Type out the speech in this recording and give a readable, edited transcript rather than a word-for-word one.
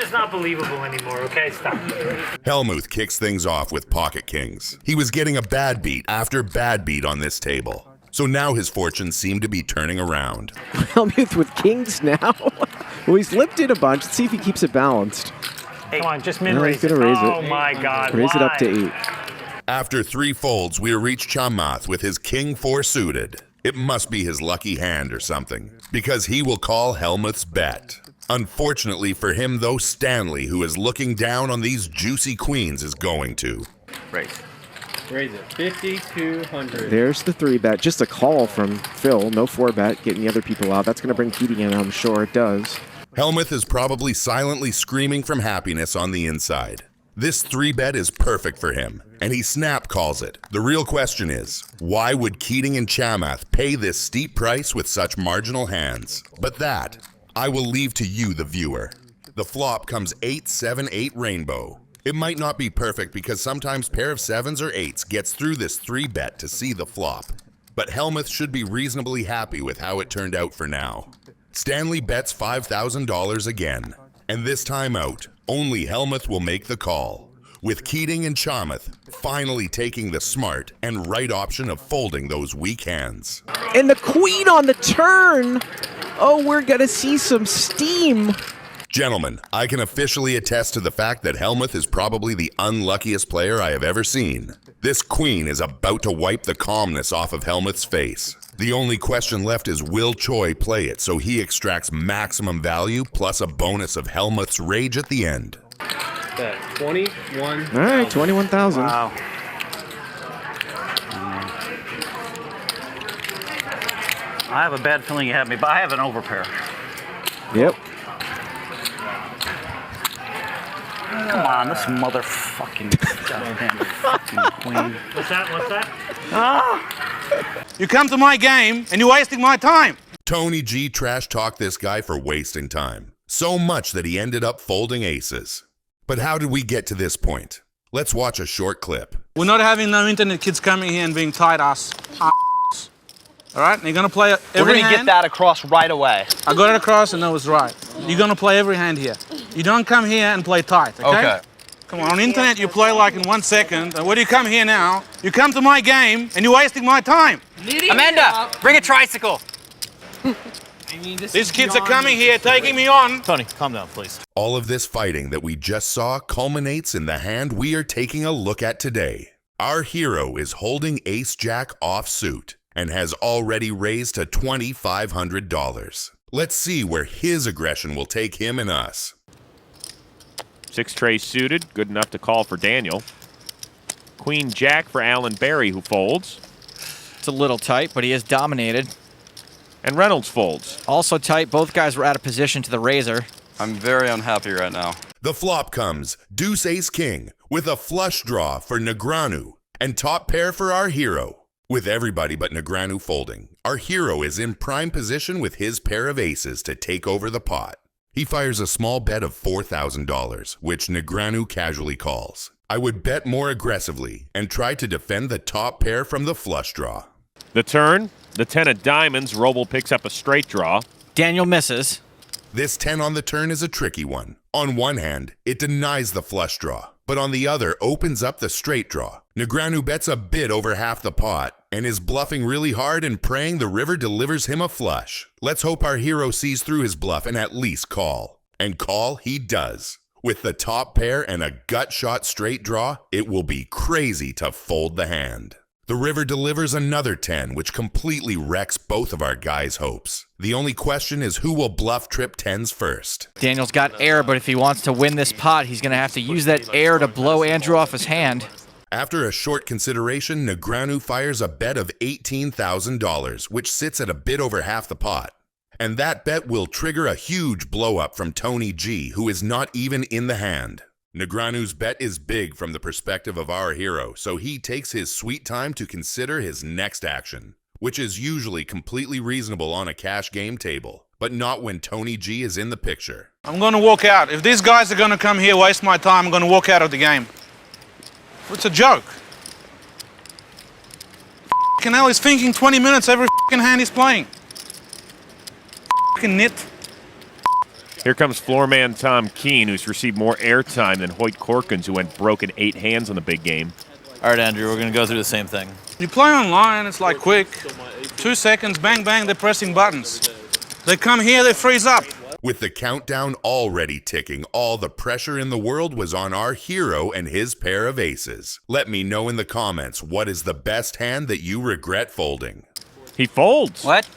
It's not believable anymore, okay? Stop. Hellmuth kicks things off with pocket kings. He was getting a bad beat after bad beat on this table. So now his fortunes seem to be turning around. Hellmuth with kings now. Well, he's lipped it a bunch. Let's see if he keeps it balanced. Hey, come on, just min-raise he's it. gonna raise Oh it. my God, Raise it up to why? 8. After 3 folds, we reach Hellmuth with his king 4 suited. It must be his lucky hand or something, because he will call Hellmuth's bet. Unfortunately for him, though, Stanley, who is looking down on these juicy queens, is going to. Raise it. 5,200. There's the 3-bet. Just a call from Phil. No 4-bet. Getting the other people out. That's going to bring Keating in, I'm sure it does. Hellmuth is probably silently screaming from happiness on the inside. This 3-bet is perfect for him, and he snap calls it. The real question is, why would Keating and Hellmuth pay this steep price with such marginal hands? But that, I will leave to you, the viewer. The flop comes 8, 7, 8 rainbow. It might not be perfect because sometimes pair of 7s or 8s gets through this 3-bet to see the flop. But Hellmuth should be reasonably happy with how it turned out for now. Stanley bets $5,000 again. And this time out, only Hellmuth will make the call, with Keating and Hellmuth finally taking the smart and right option of folding those weak hands. And the queen on the turn! Oh, we're gonna see some steam. Gentlemen, I can officially attest to the fact that Hellmuth is probably the unluckiest player I have ever seen. This queen is about to wipe the calmness off of Hellmuth's face. The only question left is, will Choi play it so he extracts maximum value plus a bonus of Hellmuth's rage at the end? Bet 21. All right, 21,000. Wow. I have a bad feeling you have me, but I have an overpair. Yep. Come on, this motherfucking goddamn fucking queen. What's that? You come to my game and you're wasting my time. Tony G trash talked this guy for wasting time. So much that he ended up folding aces. But how did we get to this point? Let's watch a short clip. We're not having no internet kids coming here and being tight ass. All right, and you're gonna play every We're gonna hand. get that across right away. I got it across and that was right. You're gonna play every hand here. You don't come here and play tight, okay? Okay. Come on internet you play like in 1 second. And when you come here now, you come to my game and you're wasting my time. Amanda, bring a tricycle. These kids are coming here taking me on. Tony, calm down, please. All of this fighting that we just saw culminates in the hand we are taking a look at today. Our hero is holding ace-jack offsuit and has already raised to $2,500. Let's see where his aggression will take him and us. 6 trays suited, good enough to call for Daniel. Queen Jack for Alan Barry, who folds. It's a little tight, but he is dominated. And Reynolds folds. Also tight, both guys were out of position to the razor. I'm very unhappy right now. The flop comes deuce ace king with a flush draw for Negreanu and top pair for our hero. With everybody but Negreanu folding, our hero is in prime position with his pair of aces to take over the pot. He fires a small bet of $4,000, which Negreanu casually calls. I would bet more aggressively and try to defend the top pair from the flush draw. The turn, the 10 of diamonds, Roble picks up a straight draw. Daniel misses. This 10 on the turn is a tricky one. On one hand, it denies the flush draw, but on the other opens up the straight draw. Negreanu bets a bit over half the pot and is bluffing really hard and praying the river delivers him a flush. Let's hope our hero sees through his bluff and at least call. And call he does. With the top pair and a gut shot straight draw, it will be crazy to fold the hand. The river delivers another 10, which completely wrecks both of our guys' hopes. The only question is who will bluff trip 10s first. Daniel's got air, but if he wants to win this pot, he's going to have to use that air to blow Andrew off his hand. After a short consideration, Negreanu fires a bet of $18,000, which sits at a bit over half the pot. And that bet will trigger a huge blow-up from Tony G, who is not even in the hand. Negreanu's bet is big from the perspective of our hero, so he takes his sweet time to consider his next action, which is usually completely reasonable on a cash game table, but not when Tony G is in the picture. I'm going to walk out. If these guys are going to come here, waste my time, I'm going to walk out of the game. It's a joke. F***ing hell, he's thinking 20 minutes every f***ing hand he's playing. F***ing nit. Here comes floorman Tom Keene, who's received more airtime than Hoyt Corkins, who went broke in 8 hands on the big game. All right, Andrew, we're going to go through the same thing. You play online, it's like quick. 2 seconds, bang, bang, they're pressing buttons. They come here, they freeze up. With the countdown already ticking, all the pressure in the world was on our hero and his pair of aces. Let me know in the comments, what is the best hand that you regret folding? He folds. What?